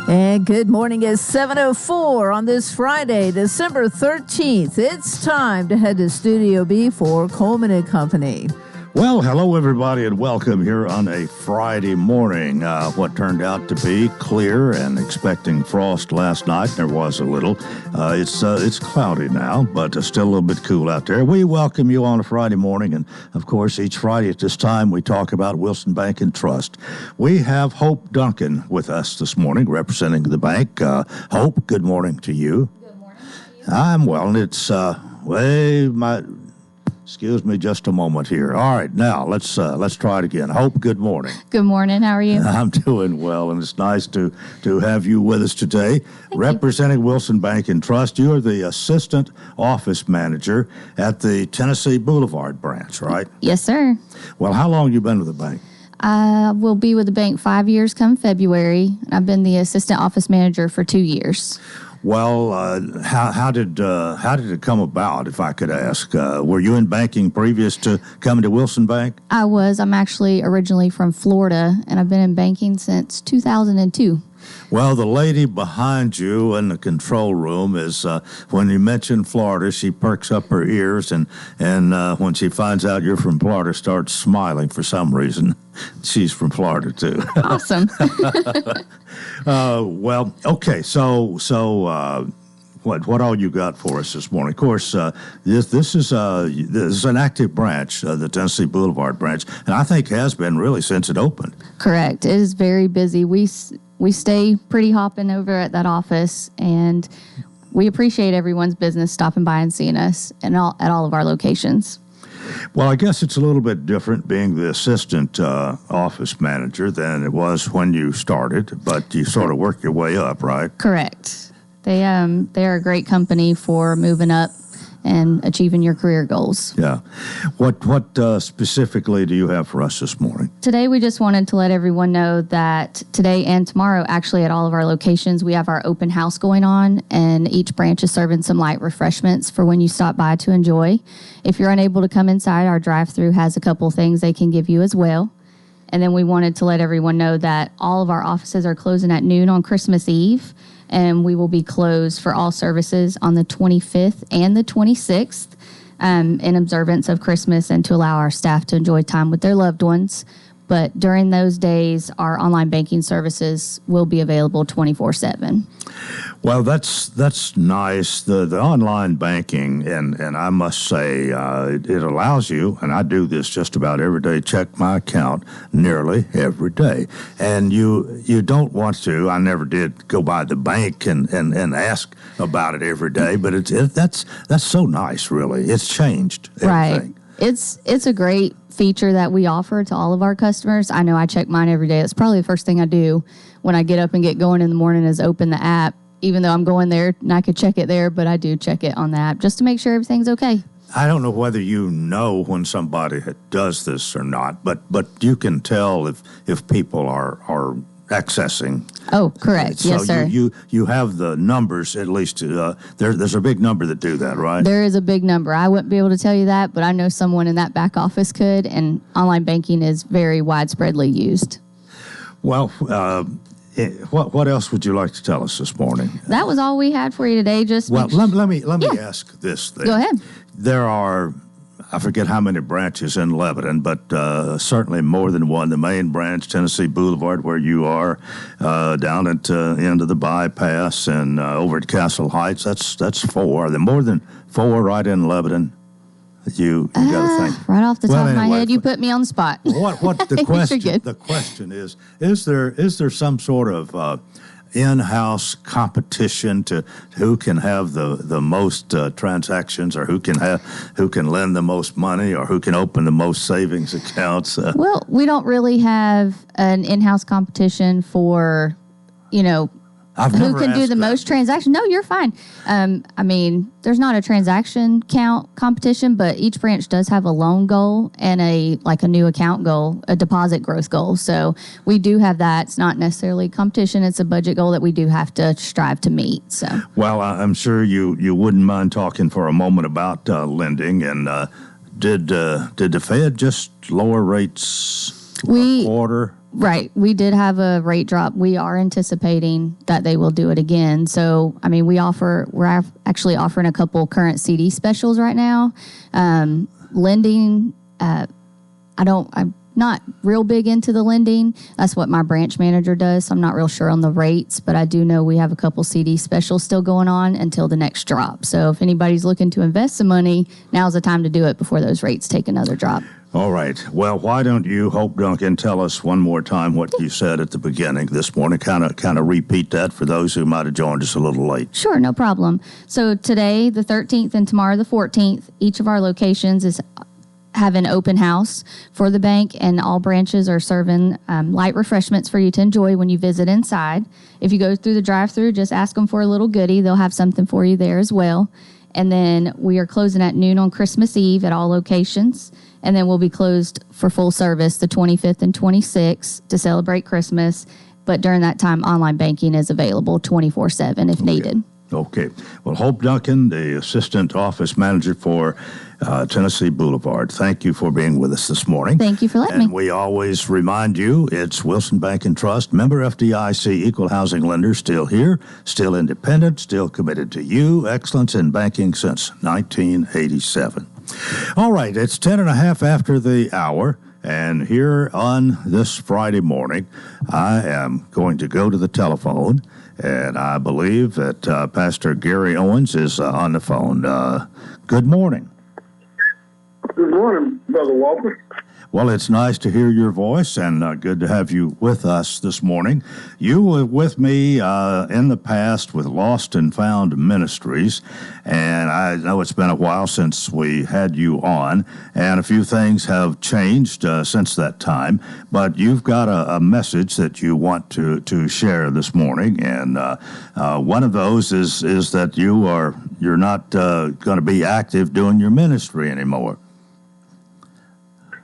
And good morning at 7:04 on this Friday, December 13th. It's time to head to Studio B for Coleman and Company. Well, hello, everybody, and welcome here on a Friday morning. What turned out to be clear and expecting frost last night. There was a little. It's cloudy now, but still a little bit cool out there. We welcome you on a Friday morning, and, of course, each Friday at this time we talk about Wilson Bank and Trust. We have Hope Duncan with us this morning, representing the bank. Hope, good morning to you. Good morning. I'm well, and it's Excuse me just a moment here. All right, now let's try it again. Hope, good morning. Good morning. How are you? I'm doing well, and it's nice to have you with us today. Representing Wilson Bank and Trust, you are the assistant office manager at the Tennessee Boulevard branch, right? Yes, sir. Well, how long have you been with the bank? I will be with the bank 5 years come February. I've been the assistant office manager for 2 years. Well, how did it come about, if I could ask? Were you in banking previous to coming to Wilson Bank? I was. I'm actually originally from Florida, and I've been in banking since 2002. Well, the lady behind you in the control room is, when you mention Florida, she perks up her ears, and when she finds out you're from Florida, starts smiling for some reason. She's from Florida, too. Awesome. Well, okay, so what all you got for us this morning? Of course, this is an active branch, the Tennessee Boulevard branch, and I think has been really since it opened. Correct. It is very busy. We stay pretty hopping over at that office, and we appreciate everyone's business stopping by and seeing us at all of our locations. Well, I guess it's a little bit different being the assistant office manager than it was when you started, but you sort of work your way up, right? Correct. They're a great company for moving up and achieving your career goals. Yeah. What specifically do you have for us this morning? Today, we just wanted to let everyone know that today and tomorrow, actually at all of our locations, we have our open house going on, and each branch is serving some light refreshments for when you stop by to enjoy. If you're unable to come inside, our drive-thru has a couple things they can give you as well. And then we wanted to let everyone know that all of our offices are closing at noon on Christmas Eve, and we will be closed for all services on the 25th and the 26th in observance of Christmas and to allow our staff to enjoy time with their loved ones. But during those days, our online banking services will be available 24/7. Well, that's nice. The online banking, and I must say, it allows you, and I do this just about every day, check my account nearly every day. And you don't want to, I never did go by the bank and ask about it every day, but that's so nice, really. It's changed everything. Right. It's a great feature that we offer to all of our customers. I know I check mine every day. It's probably the first thing I do when I get up and get going in the morning is open the app, even though I'm going there and I could check it there, but I do check it on the app just to make sure everything's okay. I don't know whether you know when somebody does this or not, but you can tell if people are accessing. Oh, correct. So yes, sir. You have the numbers, at least. There's a big number that do that, right? There is a big number. I wouldn't be able to tell you that, but I know someone in that back office could, and online banking is very widespreadly used. Well, what else would you like to tell us this morning? That was all we had for you today. Let me ask this thing. Go ahead. There are, I forget how many branches in Lebanon, but certainly more than one. The main branch, Tennessee Boulevard, where you are, down at the end of the bypass, and over at Castle Heights. That's four. Are there more than four right in Lebanon? You got to think. Right off the top of my head, you put me on the spot. What the question? The question is there some sort of in-house competition to who can have the most transactions, or who can lend the most money, or who can open the most savings accounts? Well, we don't really have an in-house competition for, who can do the most transactions. No, you're fine. There's not a transaction count competition, but each branch does have a loan goal and a new account goal, a deposit growth goal. So we do have that. It's not necessarily competition. It's a budget goal that we do have to strive to meet. So, well, I'm sure you wouldn't mind talking for a moment about lending. And did the Fed just lower rates a quarter? Right. We did have a rate drop. We are anticipating that they will do it again. So, I mean, we're actually offering a couple current CD specials right now. Lending, I'm not real big into the lending. That's what my branch manager does. So I'm not real sure on the rates, but I do know we have a couple CD specials still going on until the next drop. So if anybody's looking to invest some money, now's the time to do it before those rates take another drop. All right. Well, why don't you, Hope Duncan, tell us one more time what you said at the beginning this morning? Kind of repeat that for those who might have joined us a little late. Sure, no problem. So today, the 13th, and tomorrow, the 14th, each of our locations is have an open house for the bank, and all branches are serving light refreshments for you to enjoy when you visit inside. If you go through the drive-thru, just ask them for a little goodie. They'll have something for you there as well. And then we are closing at noon on Christmas Eve at all locations. And then we'll be closed for full service the 25th and 26th to celebrate Christmas. But during that time, online banking is available 24/7 if needed. Okay. Well, Hope Duncan, the Assistant Office Manager for Tennessee Boulevard, thank you for being with us this morning. Thank you for letting me. And we always remind you, it's Wilson Bank and Trust, member FDIC, equal housing lender, still here, still independent, still committed to you, excellence in banking since 1987. All right, it's 10 and a half after the hour. And here on this Friday morning, I am going to go to the telephone, and I believe that Pastor Gary Owens is on the phone. Good morning. Good morning, Brother Walker. Well, it's nice to hear your voice, and good to have you with us this morning. You were with me in the past with Lost and Found Ministries, and I know it's been a while since we had you on, and a few things have changed since that time, but you've got a message that you want to share this morning, and one of those is that you're not going to be active doing your ministry anymore.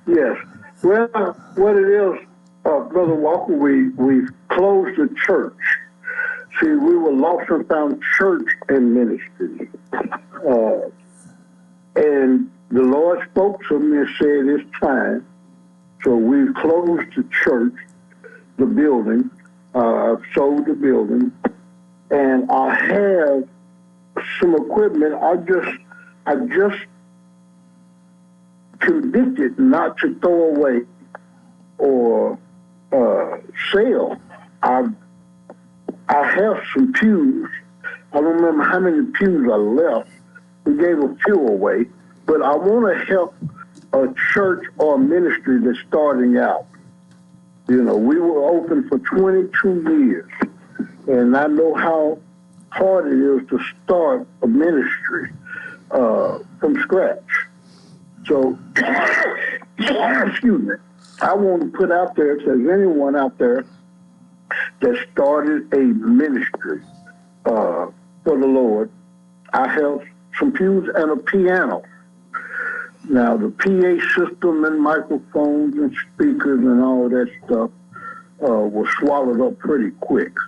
Yes. Well, what it is, Brother Walker, we've closed the church. See, we were Lost and Found Church and Ministry. And the Lord spoke to me and said it's time. So we've closed the church, the building. I've sold the building. And I have some equipment I just convicted not to throw away or sell. I have some pews. I don't remember how many pews I left. We gave a few away, but I want to help a church or a ministry that's starting out. You know, we were open for 22 years, and I know how hard it is to start a ministry from scratch. So, excuse me, I want to put out there, if there's anyone out there that started a ministry for the Lord, I have some pews and a piano. Now, the PA system and microphones and speakers and all that stuff was swallowed up pretty quick.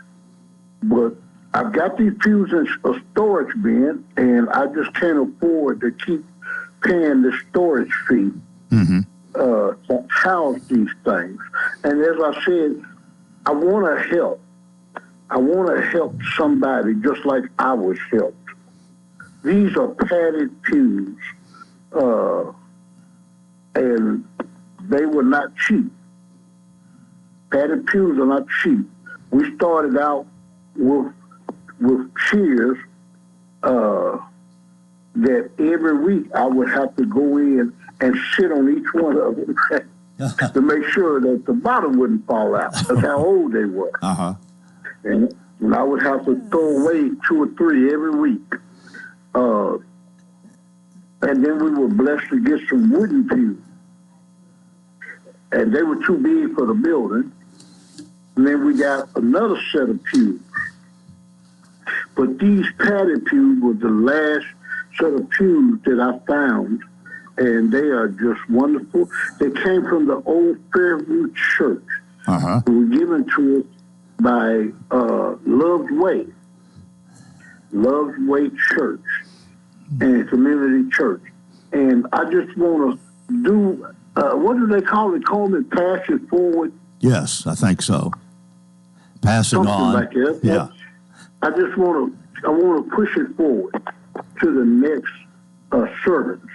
But I've got these pews in a storage bin, and I just can't afford to keep paying the storage fee to house these things. And as I said, I want to help. I want to help somebody just like I was helped. These are padded pews, and they were not cheap. Padded pews are not cheap. We started out with chairs that every week I would have to go in and sit on each one of them to make sure that the bottom wouldn't fall out. That's how old they were. And I would have to throw away 2 or 3 every week. And then we were blessed to get some wooden pews. And they were too big for the building. And then we got another set of pews. But these padded pews were the last set of pews that I found, and they are just wonderful. They came from the old Fairview Church. They were given to us by Love's Way Church and Community Church. And I just want to do, what do they call it, Coleman? Pass it forward. Yes, I think so. Passing Something on. like that. Yeah. I just want to push it forward to the next servants.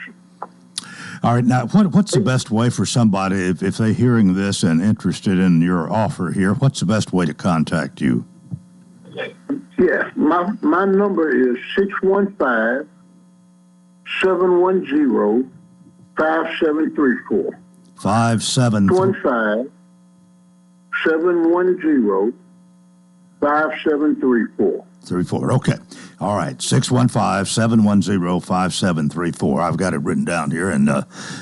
All right. Now, what's the best way for somebody, if they're hearing this and interested in your offer here, what's the best way to contact you? Yes, my number is 615-710-5734. 5734. 34. Okay. All right. 615-710-5734. I've got it written down here, and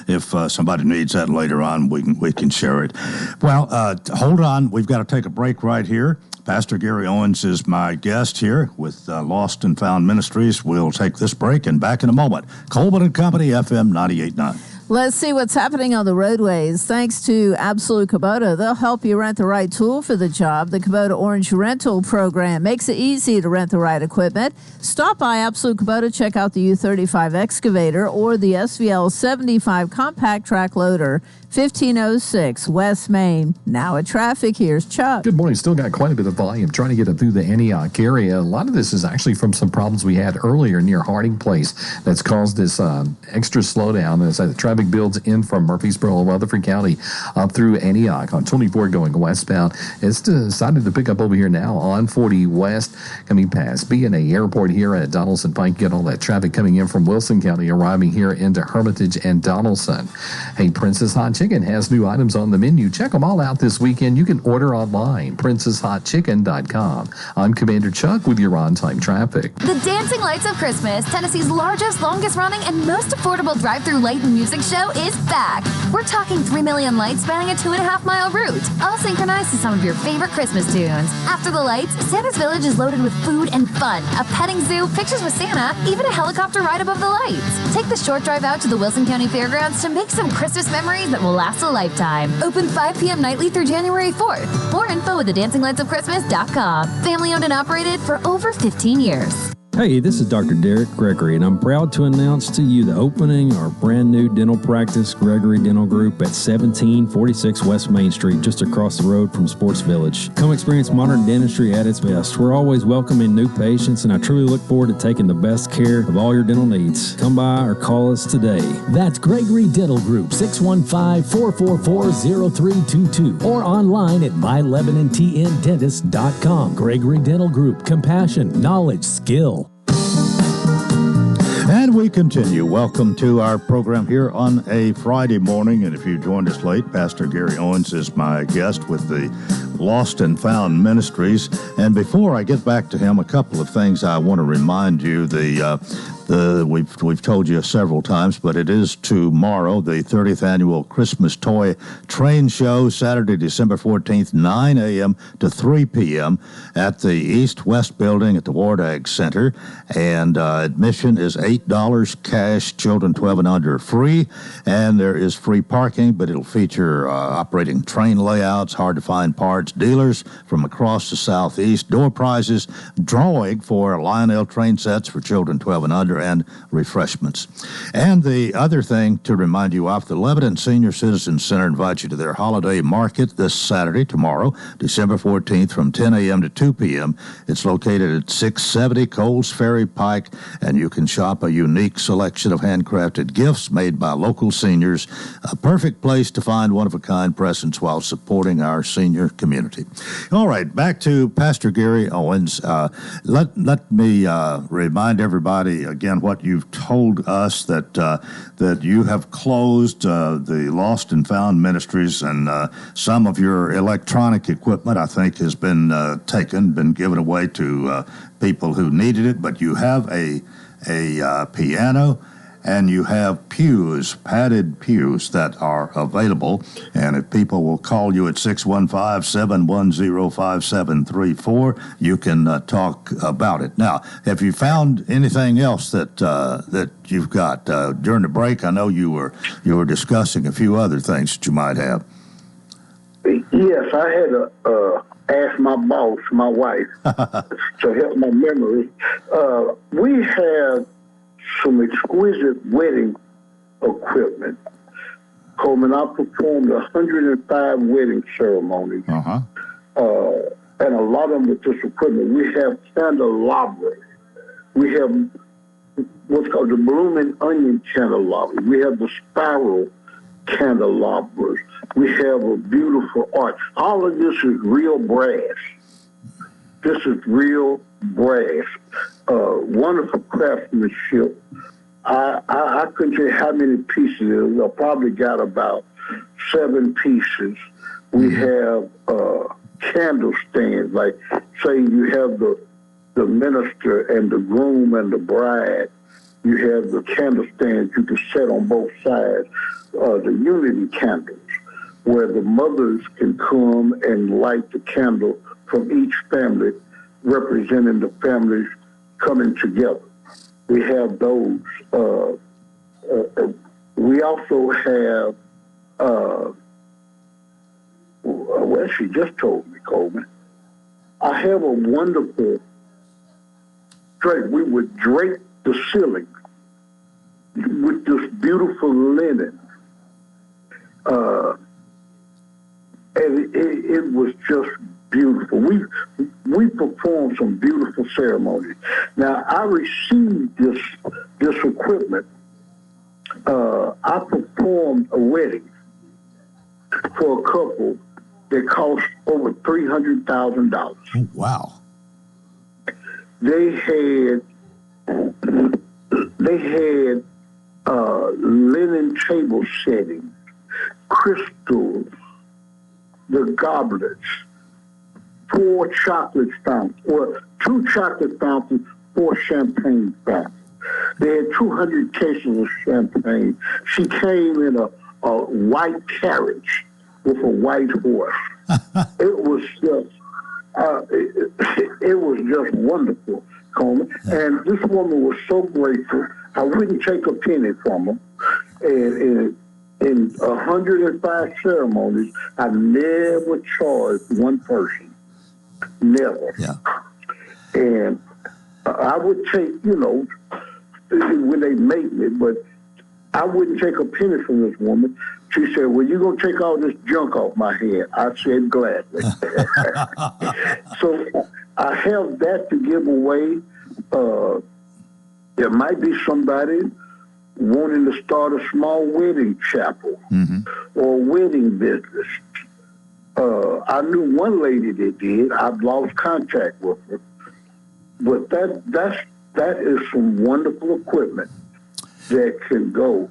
if somebody needs that later on, we can share it. Well, hold on. We've got to take a break right here. Pastor Gary Owens is my guest here with Lost and Found Ministries. We'll take this break and back in a moment. Coleman and Company, FM 98.9. Let's see what's happening on the roadways. Thanks to Absolute Kubota, they'll help you rent the right tool for the job. The Kubota Orange Rental Program makes it easy to rent the right equipment. Stop by Absolute Kubota, check out the U35 excavator or the SVL 75 compact track loader. 1506 West Main. Now at traffic, here's Chuck. Good morning. Still got quite a bit of volume trying to get it through the Antioch area. A lot of this is actually from some problems we had earlier near Harding Place that's caused this extra slowdown as the traffic builds in from Murfreesboro, Rutherford County, up through Antioch on 24 going westbound. It's decided to pick up over here now on 40 West, coming past B&A Airport here at Donaldson Pike. Get all that traffic coming in from Wilson County, arriving here into Hermitage and Donaldson. Hey, Princess Hot Chicken has new items on the menu. Check them all out this weekend. You can order online, princesshotchicken.com. I'm Commander Chuck with your on-time traffic. The Dancing Lights of Christmas, Tennessee's largest, longest-running, and most affordable drive-through light and music show is back. We're talking 3 million lights spanning a 2.5-mile route, all synchronized to some of your favorite Christmas tunes. After the lights, Santa's Village is loaded with food and fun, a petting zoo, pictures with Santa, even a helicopter ride above the lights. Take the short drive out to the Wilson County Fairgrounds to make some Christmas memories that will last a lifetime. Open 5 p.m. nightly through January 4th. More info at thedancinglightsofchristmas.com. Family owned and operated for over 15 years. Hey, this is Dr. Derek Gregory, and I'm proud to announce to you the opening of our brand new dental practice, Gregory Dental Group, at 1746 West Main Street, just across the road from Sports Village. Come experience modern dentistry at its best. We're always welcoming new patients, and I truly look forward to taking the best care of all your dental needs. Come by or call us today. That's Gregory Dental Group, 615-444-0322, or online at mylebanonTNDentist.com. Gregory Dental Group, compassion, knowledge, skill. And we continue. Welcome to our program here on a Friday morning. And if you joined us late, Pastor Gary Owens is my guest with the Lost and Found Ministries. And before I get back to him, a couple of things I want to remind you. We've told you several times, but it is tomorrow, the 30th annual Christmas Toy Train Show, Saturday, December 14th, 9 a.m. to 3 p.m. at the East-West Building at the Wardag Center. And admission is $8 cash, children 12 and under free. And there is free parking, but it'll feature operating train layouts, hard-to-find parts, dealers from across the Southeast, door prizes, drawing for Lionel train sets for children 12 and under, and refreshments. And the other thing to remind you of, the Lebanon Senior Citizen Center invites you to their holiday market this Saturday, tomorrow, December 14th, from 10 a.m. to 2 p.m. It's located at 670 Coles Ferry Pike, and you can shop a unique selection of handcrafted gifts made by local seniors, a perfect place to find one-of-a-kind presents while supporting our senior community. All right, back to Pastor Gary Owens. Let me remind everybody again what you've told us, that you have closed the Lost and Found Ministries, and some of your electronic equipment, I think, has been been given away to people who needed it. But you have a piano, and you have pews, padded pews that are available. And if people will call you at 615-710-5734, you can talk about it. Now, have you found anything else that you've got during the break? I know you were discussing a few other things that you might have. Yes, I had to ask my boss, my wife, to help my memory. We have some exquisite wedding equipment. Coleman, I performed 105 wedding ceremonies. And a lot of them with this equipment. We have candelabras. We have what's called the blooming onion candelabra. We have the spiral candelabras. We have a beautiful art. All of this is real brass. This is real brass. Wonderful craftsmanship. I couldn't tell you how many pieces it is. I probably got about 7 pieces. We have candle stands, like say you have the minister and the groom and the bride. You have the candle stands you can set on both sides, the unity candles, where the mothers can come and light the candle from each family, representing the families coming together. We have those. We also have, well, she just told me, Coleman, I have a wonderful drape. We would drape the ceiling with this beautiful linen. And it was just beautiful. We performed some beautiful ceremonies. Now, I received this equipment. I performed a wedding for a couple that cost over $300,000. Oh, wow. They had linen table settings, crystals, the goblets, 4 chocolate fountains, or 2 chocolate fountains, 4 champagne fountains. They had 200 cases of champagne. She came in a white carriage with a white horse. It was just, it was just wonderful, Coleman. And this woman was so grateful. I wouldn't take a penny from her. And in 105 ceremonies, I never charged one person. Never. Yeah. And I would take, when they make me, but I wouldn't take a penny from this woman. She said, well, you're going to take all this junk off my head. I said, gladly. So I have that to give away. There might be somebody wanting to start a small wedding chapel or wedding business. I knew one lady that did. I've lost contact with her. But that is some wonderful equipment that can go.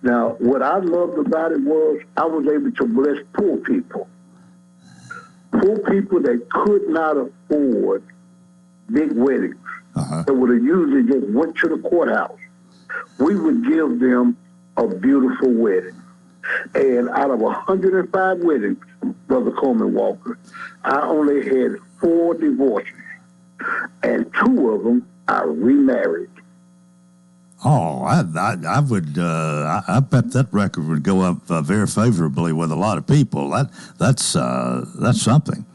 Now, what I loved about it was I was able to bless poor people. Poor people that could not afford big weddings. That would have usually just went to the courthouse. We would give them a beautiful wedding. And out of 105 weddings, Brother Coleman Walker, I only had 4 divorces. And 2 of them I remarried. Oh, I would. I bet that record would go up very favorably with a lot of people. That's something.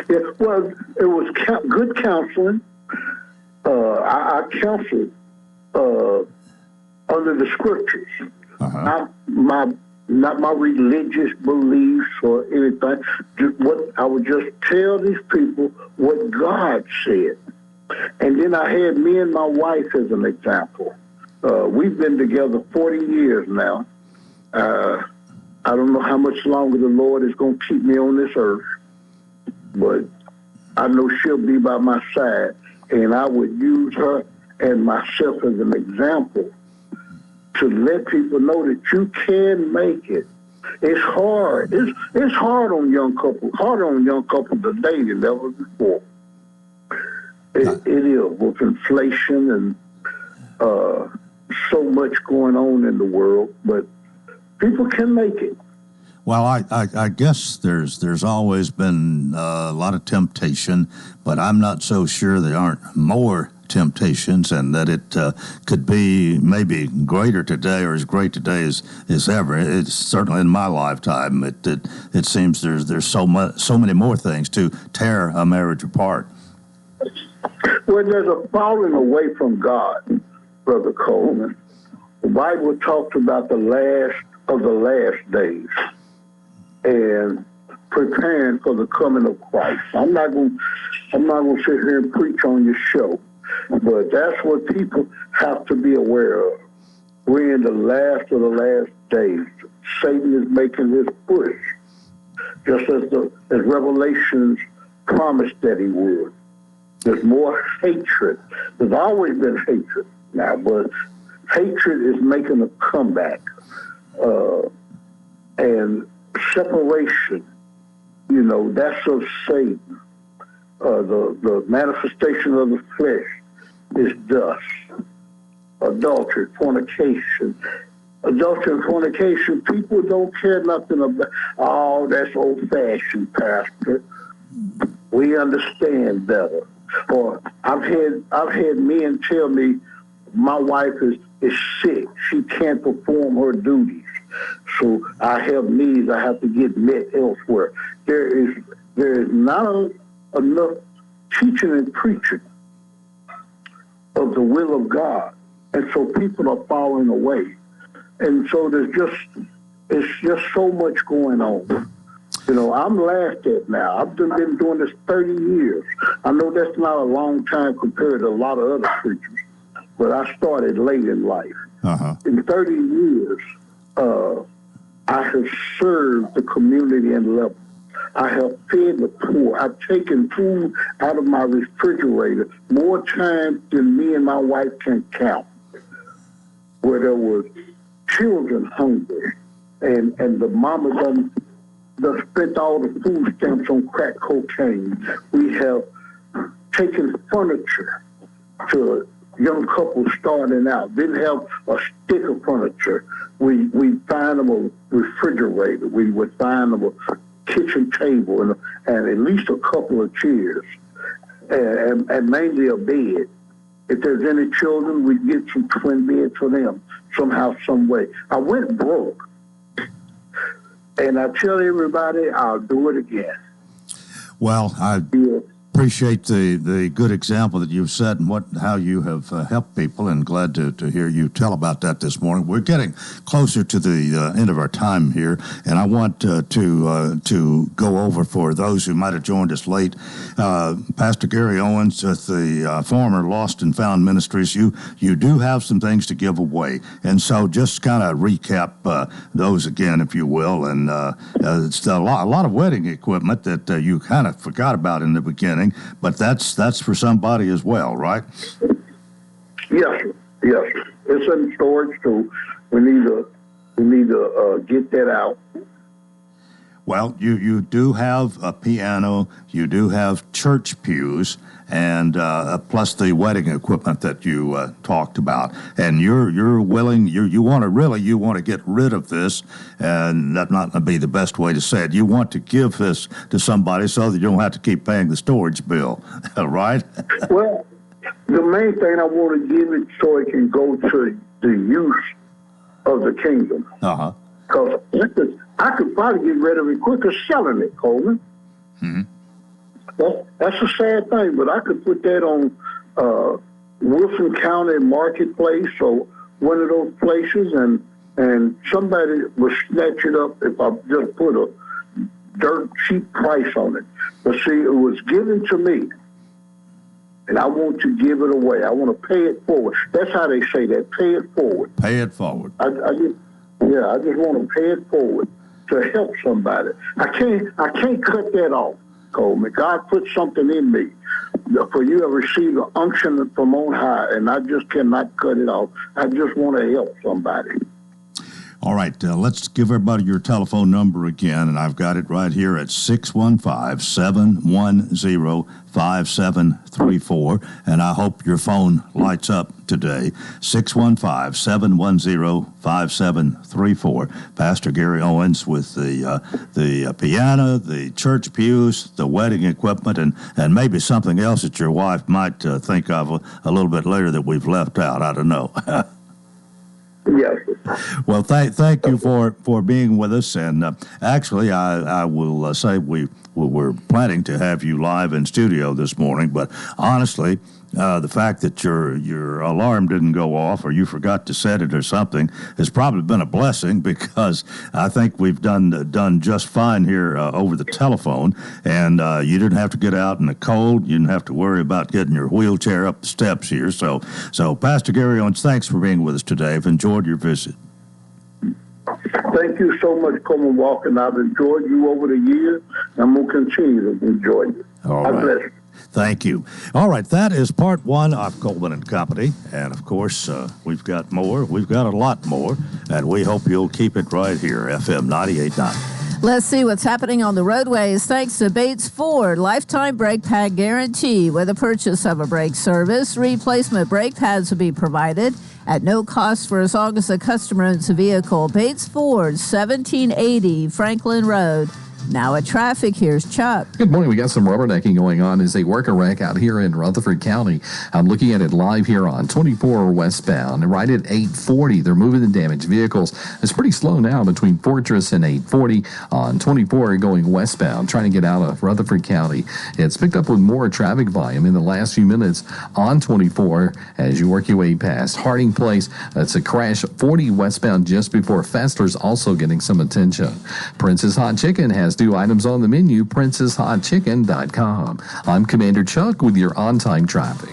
Yeah, well, it was good counseling. I counseled under the scriptures, not my religious beliefs or anything. What I would just tell these people what God said. And then I had me and my wife as an example. We've been together 40 years now. I don't know how much longer the Lord is going to keep me on this earth, but I know she'll be by my side, and I would use her and myself as an example to let people know that you can make it. It's hard. It's hard on young couples, harder on young couples today than ever before. It is, with inflation and so much going on in the world, but people can make it. Well, I guess there's always been a lot of temptation, but I'm not so sure there aren't more temptations, and that it could be maybe greater today or as great today as ever. It's certainly in my lifetime. It seems there's so many more things to tear a marriage apart. Well, there's a falling away from God, Brother Coleman. The Bible talks about the last of the last days and preparing for the coming of Christ. I'm not going to sit here and preach on your show, but that's what people have to be aware of. We're in the last of the last days. Satan is making his push, just as Revelations promised that he would. There's more hatred. There's always been hatred now, but hatred is making a comeback. And separation, that's of Satan. The manifestation of the flesh is dust. Adultery, fornication. Adultery and fornication, people don't care nothing about. Oh, that's old-fashioned, Pastor. We understand better. Or I've had men tell me my wife is sick. She can't perform her duties. So I have needs I have to get met elsewhere. There is not enough teaching and preaching of the will of God. And so people are falling away. And so it's just so much going on. I'm laughed at now. I've been doing this 30 years. I know that's not a long time compared to a lot of other preachers, but I started late in life. Uh-huh. In 30 years, I have served the community and level. I have fed the poor. I've taken food out of my refrigerator more times than me and my wife can count, where there were children hungry, and the mama done spent all the food stamps on crack cocaine. We have taken furniture to young couples starting out, didn't have a stick of furniture. We find them a refrigerator. We would find them a kitchen table and at least a couple of chairs and mainly a bed. If there's any children, we get some twin beds for them somehow, some way. I went broke. And I tell everybody I'll do it again. Well, I appreciate the good example that you've set and how you have helped people, and glad to hear you tell about that this morning. We're getting closer to the end of our time here, and I want to go over, for those who might have joined us late, Pastor Gary Owens with the former Lost and Found Ministries. You do have some things to give away, and so just kind of recap those again, if you will. And it's a lot of wedding equipment that you kind of forgot about in the beginning. But that's for somebody as well, right? Yes. It's in storage, so we need to get that out. Well, you do have a piano, you do have church pews, and plus the wedding equipment that you talked about. And you're willing, you want to get rid of this, and that's not going to be the best way to say it. You want to give this to somebody so that you don't have to keep paying the storage bill, right? Well, the main thing I want to give it so it can go to the use of the kingdom. Uh-huh. Because I could probably get rid of it quicker selling it, Coleman. Mm-hmm. That's a sad thing, but I could put that on Wilson County Marketplace or one of those places, and somebody will snatch it up if I just put a dirt cheap price on it. But see, it was given to me, and I want to give it away. I want to pay it forward. That's how they say that, pay it forward. Pay it forward. I just want to pay it forward to help somebody. I can't cut that off, Coleman. God put something in me. For you to receive an unction from on high, and I just cannot cut it off. I just want to help somebody. All right, let's give everybody your telephone number again, and I've got it right here at 615-710-5734, and I hope your phone lights up today, 615-710-5734. Pastor Gary Owens with the piano, the church pews, the wedding equipment, and maybe something else that your wife might think of a little bit later that we've left out. I don't know. Yes. Well, thank you for being with us, and actually, I will say we we're planning to have you live in studio this morning, but honestly, the fact that your alarm didn't go off or you forgot to set it or something has probably been a blessing, because I think we've done just fine here over the telephone, and you didn't have to get out in the cold. You didn't have to worry about getting your wheelchair up the steps here. So Pastor Gary Owens, thanks for being with us today. I've enjoyed your visit. Thank you so much, Coleman Walker. I've enjoyed you over the years. I'm going to continue to enjoy you. All God right. bless you. Thank you. All right, that is part one of Coleman and Company. And, of course, we've got more. We've got a lot more. And we hope you'll keep it right here, FM 98.9. Let's see what's happening on the roadways. Thanks to Bates Ford, lifetime brake pad guarantee. With the purchase of a brake service, replacement brake pads will be provided at no cost for as long as the customer owns a vehicle. Bates Ford, 1780 Franklin Road. Now at traffic, here's Chuck. Good morning. We got some rubbernecking going on as they work a wreck out here in Rutherford County. I'm looking at it live here on 24 westbound. Right at 840, they're moving the damaged vehicles. It's pretty slow now between Fortress and 840 on 24 going westbound, trying to get out of Rutherford County. It's picked up with more traffic volume in the last few minutes on 24 as you work your way past Harding Place. That's a crash 40 westbound just before Fessler's, also getting some attention. Princess Hot Chicken has 2 items on the menu, princesshotchicken.com. I'm Commander Chuck with your on-time traffic.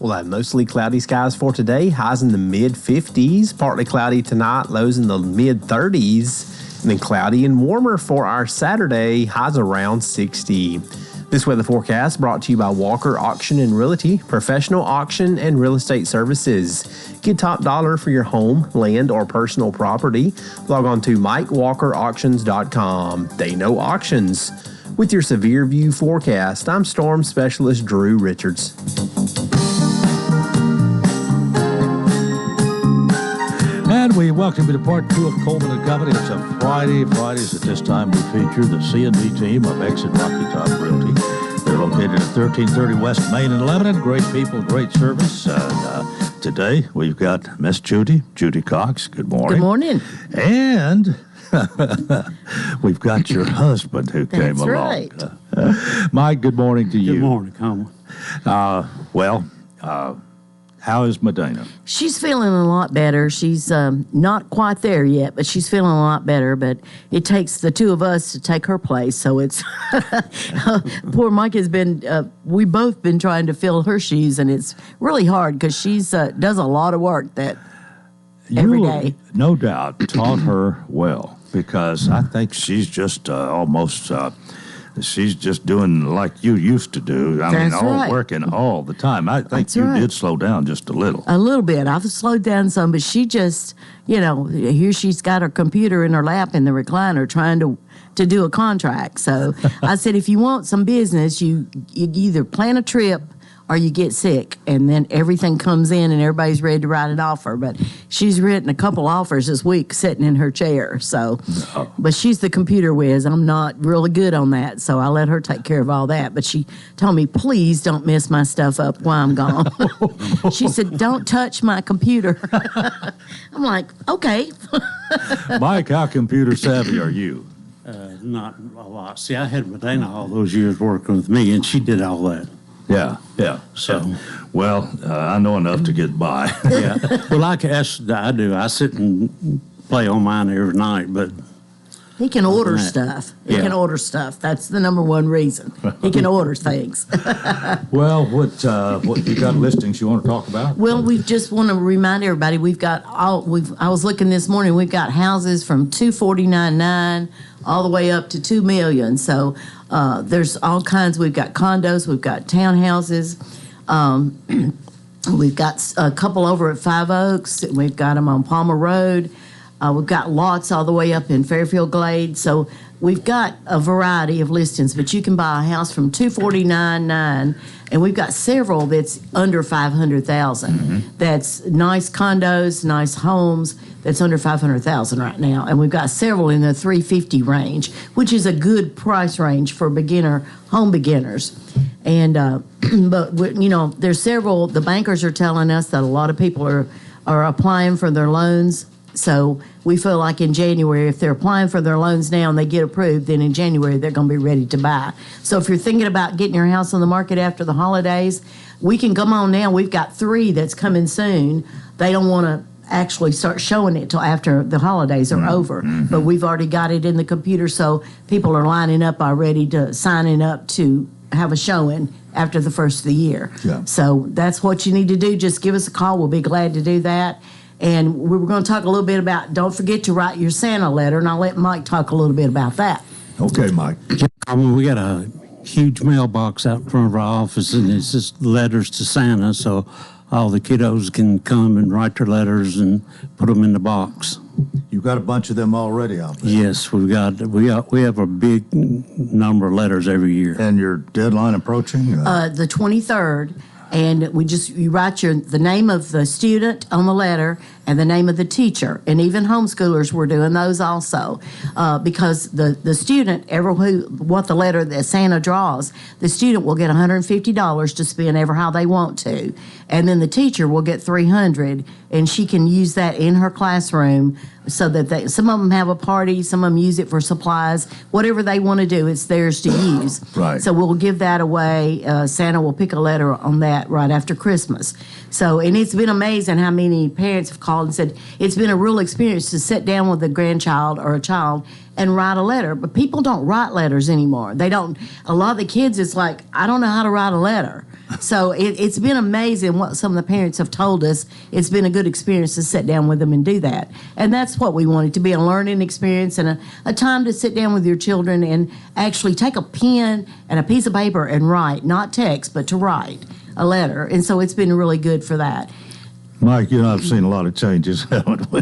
We'll have mostly cloudy skies for today, highs in the mid-50s, partly cloudy tonight, lows in the mid-30s, and then cloudy and warmer for our Saturday, highs around 60. This weather forecast brought to you by Walker Auction and Realty, professional auction and real estate services. Get top dollar for your home, land, or personal property. Log on to MikeWalkerAuctions.com. They know auctions. With your severe view forecast, I'm Storm Specialist Drew Richards. And we welcome you to part two of Coleman and Company. It's a Friday. Fridays at this time we feature the C&B team of Exit Rocky Top Realty. They're located at 1330 West Main in Lebanon. Great people, great service. Today we've got Miss Judy Cox. Good morning. Good morning. And we've got your husband who came along. Right. Mike, good morning to you. Good morning, Coleman. How is Medina? She's feeling a lot better. She's not quite there yet, but she's feeling a lot better. But it takes the two of us to take her place. So it's poor Mike has been. We both been trying to fill her shoes, and it's really hard because she's does a lot of work every day. No doubt taught her well, because I think she's just almost. She's just doing like you used to do. Working all the time. I think did slow down just a little. A little bit. I've slowed down some, but she just, here she's got her computer in her lap in the recliner trying to do a contract. So I said, if you want some business, you either plan a trip or you get sick, and then everything comes in and everybody's ready to write an offer. But she's written a couple offers this week sitting in her chair. So, But she's the computer whiz. I'm not really good on that, so I let her take care of all that. But she told me, please don't mess my stuff up while I'm gone. She said, don't touch my computer. I'm like, okay. Mike, how computer savvy are you? Not a lot. See, I had Medina all those years working with me, and she did all that. Yeah. So, well, I know enough to get by. yeah. Well, like I do. I sit and play on mine every night, but he can order stuff. He can order stuff. That's the number one reason. He can order things. Well, what you got listings you want to talk about? Well, we just want to remind everybody I was looking this morning. We've got houses from $249,900 all the way up to $2 million. So there's all kinds. We've got condos. We've got townhouses. We've got a couple over at Five Oaks. We've got them on Palmer Road. We've got lots all the way up in Fairfield Glade. So we've got a variety of listings, but you can buy a house from $249,900, and we've got several that's under $500,000. Mm-hmm. That's nice condos, nice homes. That's under $500,000 right now, and we've got several in the $350,000 range, which is a good price range for home beginners. And but there's several. The bankers are telling us that a lot of people are applying for their loans So we feel like in January, if they're applying for their loans now and they get approved, then in January they're going to be ready to buy. So if you're thinking about getting your house on the market after the holidays, we can come on now. We've got 3 that's coming soon. They don't want to actually start showing it till after the holidays are over. But we've already got it in the computer, so people are lining up already to signing up to have a showing after the first of the year. Yeah. So that's what you need to do. Just give us a call. We'll be glad to do that. And we were going to talk a little bit about, don't forget to write your Santa letter, and I'll let Mike talk a little bit about that. Okay, Mike. We got a huge mailbox out in front of our office, and it's just letters to Santa, so all the kiddos can come and write their letters and put them in the box. You got a bunch of them already out there. Yes, we have a big number of letters every year. And your deadline approaching? The 23rd. And you write the name of the student on the letter and the name of the teacher. And even homeschoolers were doing those also. Because the student, what the letter that Santa draws, the student will get $150 to spend ever how they want to. And then the teacher will get $300, and she can use that in her classroom so that some of them have a party, some of them use it for supplies, whatever they want to do, it's theirs to use. Right. So we'll give that away. Santa will pick a letter on that right after Christmas. So, and it's been amazing how many parents have called and said it's been a real experience to sit down with a grandchild or a child and write a letter. But people don't write letters anymore. They don't. A lot of the kids, it's like, I don't know how to write a letter. So it's been amazing what some of the parents have told us. It's been a good experience to sit down with them and do that. And that's what we want it to be, a learning experience and a time to sit down with your children and actually take a pen and a piece of paper and write, not text, but to write a letter. And so it's been really good for that. Mike, I've seen a lot of changes, haven't we?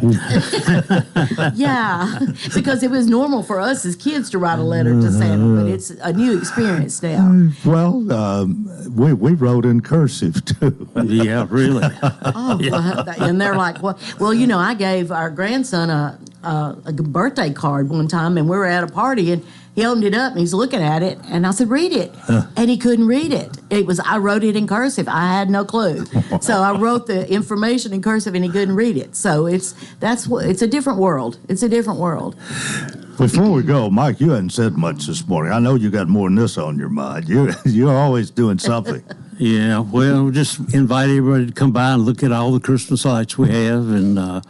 Yeah, because it was normal for us as kids to write a letter to Santa, but it's a new experience now. Well, we wrote in cursive, too. Yeah, really. And they're like, well, I gave our grandson a birthday card one time, and we were at a party, and he opened it up, and he's looking at it, and I said, read it. And he couldn't read it. I wrote it in cursive. I had no clue. So I wrote the information in cursive, and he couldn't read it. So it's a different world. It's a different world. Before we go, Mike, you hadn't said much this morning. I know you got more than this on your mind. You're always doing something. Yeah, well, just invite everybody to come by and look at all the Christmas lights we have, and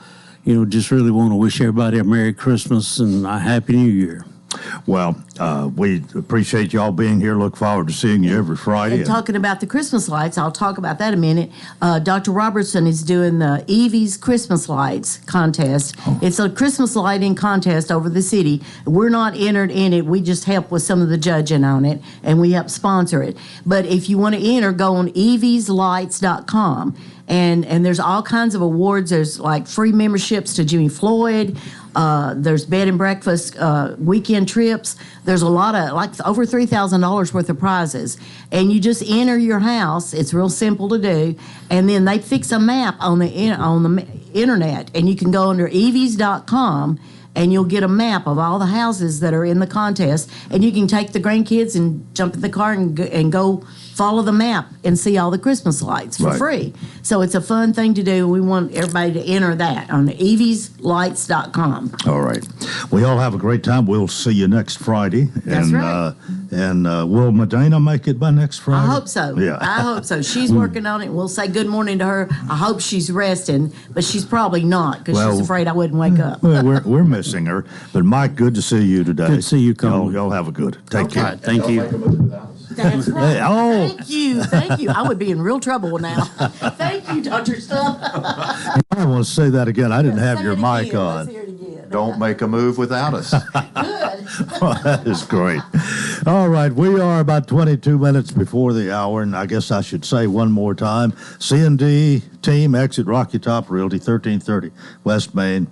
just really want to wish everybody a Merry Christmas and a Happy New Year. Well, we appreciate y'all being here. Look forward to seeing you every Friday. And talking about the Christmas lights, I'll talk about that in a minute. Dr. Robertson is doing the Evie's Christmas Lights contest. It's a Christmas lighting contest over the city. We're not entered in it. We just help with some of the judging on it, and we help sponsor it. But if you want to enter, go on evieslights.com. And there's all kinds of awards. There's like free memberships to Jimmy Floyd. There's bed and breakfast, weekend trips. There's a lot of, like over $3,000 worth of prizes. And you just enter your house. It's real simple to do. And then they fix a map on the internet. And you can go under evies.com and you'll get a map of all the houses that are in the contest. And you can take the grandkids and jump in the car and go follow the map and see all the Christmas lights for free. So it's a fun thing to do. We want everybody to enter that on evieslights.com. All right. We all have a great time. We'll see you next Friday. That's right. And will Medina make it by next Friday? I hope so. Yeah. I hope so. She's working on it. We'll say good morning to her. I hope she's resting, but she's probably not because she's afraid I wouldn't wake up. Well, we're missing her. But Mike, good to see you today. Good to see you, Coleman. Y'all have a good. Take care. Right, thank you. That's right. Hey, oh. Thank you. I would be in real trouble now. Thank you, Dr. Stubb. I want to say that again. I didn't have your mic Let's on. hear it again. Don't make a move without us. Good. Well, that is great. All right, we are about 22 minutes before the hour, and I guess I should say one more time, C&D team, exit Rocky Top Realty, 1330 West Main.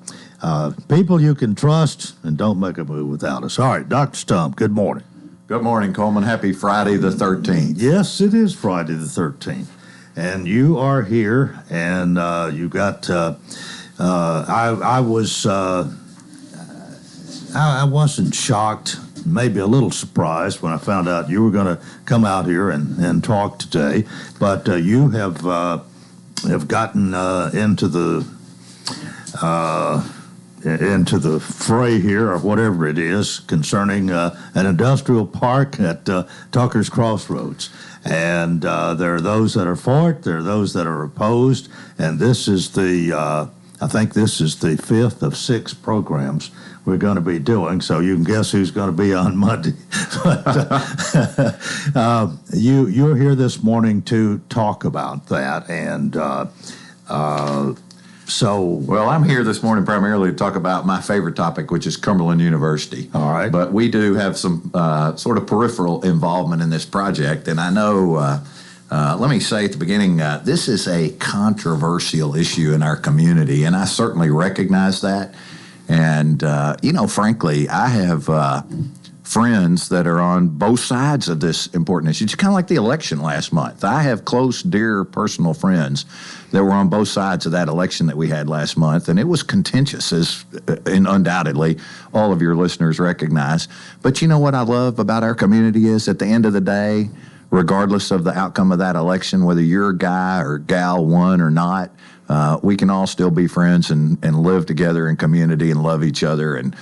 People you can trust, and don't make a move without us. All right, Dr. Stump, good morning. Good morning, Coleman. Happy Friday the 13th. Yes, it is Friday the 13th. And you are here, and you got, I wasn't shocked, maybe a little surprised when I found out you were going to come out here and talk today. But you have gotten into the into the fray here, or whatever it is, concerning an industrial park at Tucker's Crossroads. And there are those that are for it, there are those that are opposed, and this is I think this is the fifth of 6 programs we're going to be doing, so you can guess who's going to be on Monday. But, you're here this morning to talk about that, and Well, I'm here this morning primarily to talk about my favorite topic, which is Cumberland University. All right. But we do have some sort of peripheral involvement in this project, and I know, let me say at the beginning, this is a controversial issue in our community, and I certainly recognize that. And, frankly, I have friends that are on both sides of this important issue. It's kind of like the election last month. I have close, dear, personal friends that were on both sides of that election that we had last month, and it was contentious, and undoubtedly all of your listeners recognize. But you know what I love about our community is, at the end of the day, regardless of the outcome of that election, whether you're a guy or gal won or not, we can all still be friends and live together in community and love each other and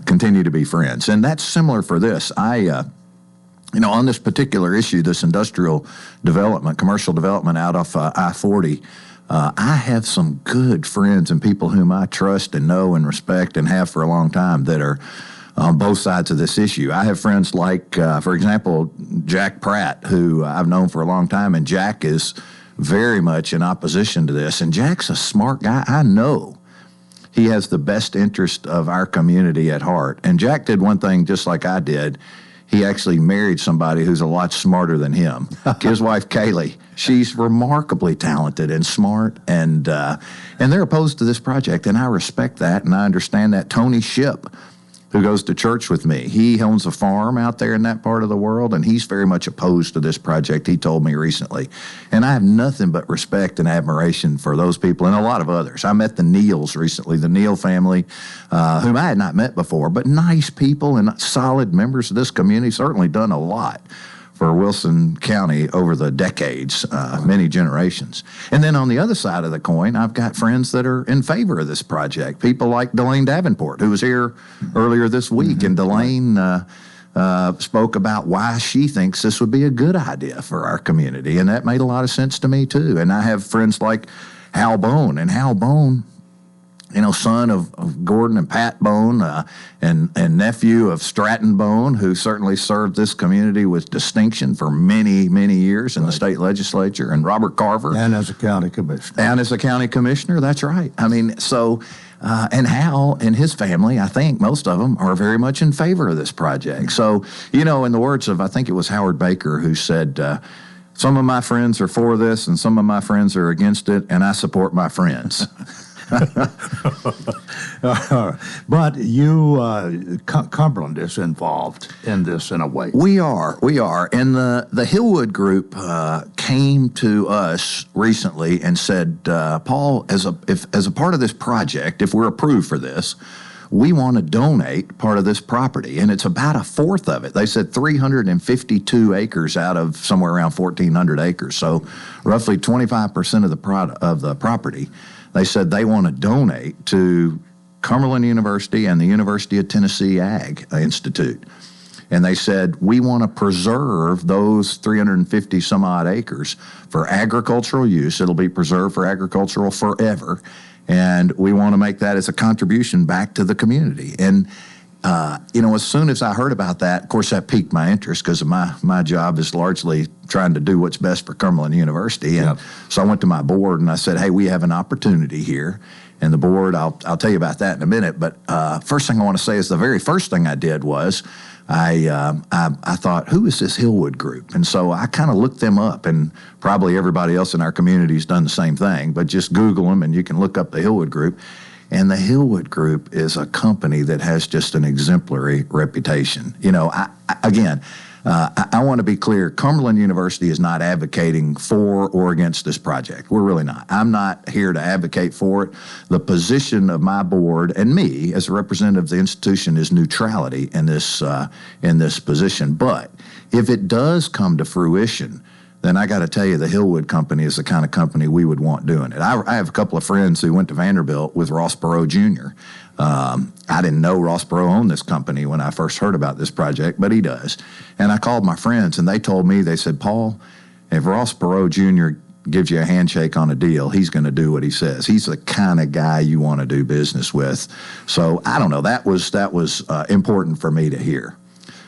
continue to be friends. And that's similar for this. On this particular issue, this industrial development, commercial development out off I-40, I have some good friends and people whom I trust and know and respect and have for a long time that are on both sides of this issue. I have friends like, for example, Jack Pratt, who I've known for a long time, and Jack is very much in opposition to this. And Jack's a smart guy. I know he has the best interest of our community at heart. And Jack did one thing just like I did. He actually married somebody who's a lot smarter than him. His wife, Kaylee, she's remarkably talented and smart, and they're opposed to this project, and I respect that, and I understand that. Tony Ship, who goes to church with me, he owns a farm out there in that part of the world, and he's very much opposed to this project, he told me recently. And I have nothing but respect and admiration for those people and a lot of others. I met the Neals recently, the Neal family, whom I had not met before, but nice people and solid members of this community, certainly done a lot for Wilson County over the decades, many generations. And then on the other side of the coin, I've got friends that are in favor of this project, people like Delane Davenport, who was here earlier this week, and Delane spoke about why she thinks this would be a good idea for our community, and that made a lot of sense to me, too. And I have friends like Hal Bone, and Hal Bone, son of Gordon and Pat Bone, and nephew of Stratton Bone, who certainly served this community with distinction for many, many years in the state legislature, and Robert Carver. And as a county commissioner. That's right. I mean, so, and Hal and his family, I think most of them are very much in favor of this project. So, in the words of, I think it was Howard Baker, who said, some of my friends are for this and some of my friends are against it, and I support my friends. But you, Cumberland is involved in this in a way. We are. And the Hillwood Group came to us recently and said, Paul, as a part of this project, if we're approved for this, we want to donate part of this property, and it's about a fourth of it. They said 352 acres out of somewhere around 1,400 acres, so roughly 25% of the property. They said they want to donate to Cumberland University and the University of Tennessee Ag Institute. And they said, we want to preserve those 350 some odd acres for agricultural use. It'll be preserved for agricultural forever. And we want to make that as a contribution back to the community. And, as soon as I heard about that, of course, that piqued my interest because my job is largely trying to do what's best for Cumberland University. And so I went to my board and I said, hey, we have an opportunity here. And the board, I'll tell you about that in a minute. But first thing I want to say is the very first thing I did was I thought, who is this Hillwood Group? And so I kind of looked them up, and probably everybody else in our community has done the same thing, but just Google them and you can look up the Hillwood Group. And the Hillwood Group is a company that has just an exemplary reputation. I want to be clear. Cumberland University is not advocating for or against this project. We're really not. I'm not here to advocate for it. The position of my board and me as a representative of the institution is neutrality in this position. But if it does come to fruition then I got to tell you, the Hillwood Company is the kind of company we would want doing it. I have a couple of friends who went to Vanderbilt with Ross Perot Jr. I didn't know Ross Perot owned this company when I first heard about this project, but he does. And I called my friends, and they told me, they said, Paul, if Ross Perot Jr. gives you a handshake on a deal, he's going to do what he says. He's the kind of guy you want to do business with. So I don't know. That was important for me to hear.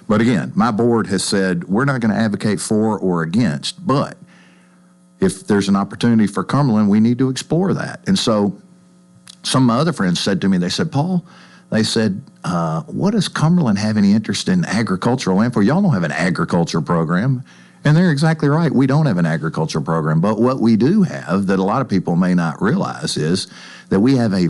But again, my board has said we're not going to advocate for or against, but if there's an opportunity for Cumberland, we need to explore that. And so some of my other friends said to me, they said, Paul, they said, what does Cumberland have any interest in agricultural land for? Y'all don't have an agriculture program. And they're exactly right. We don't have an agriculture program. But what we do have that a lot of people may not realize is that we have a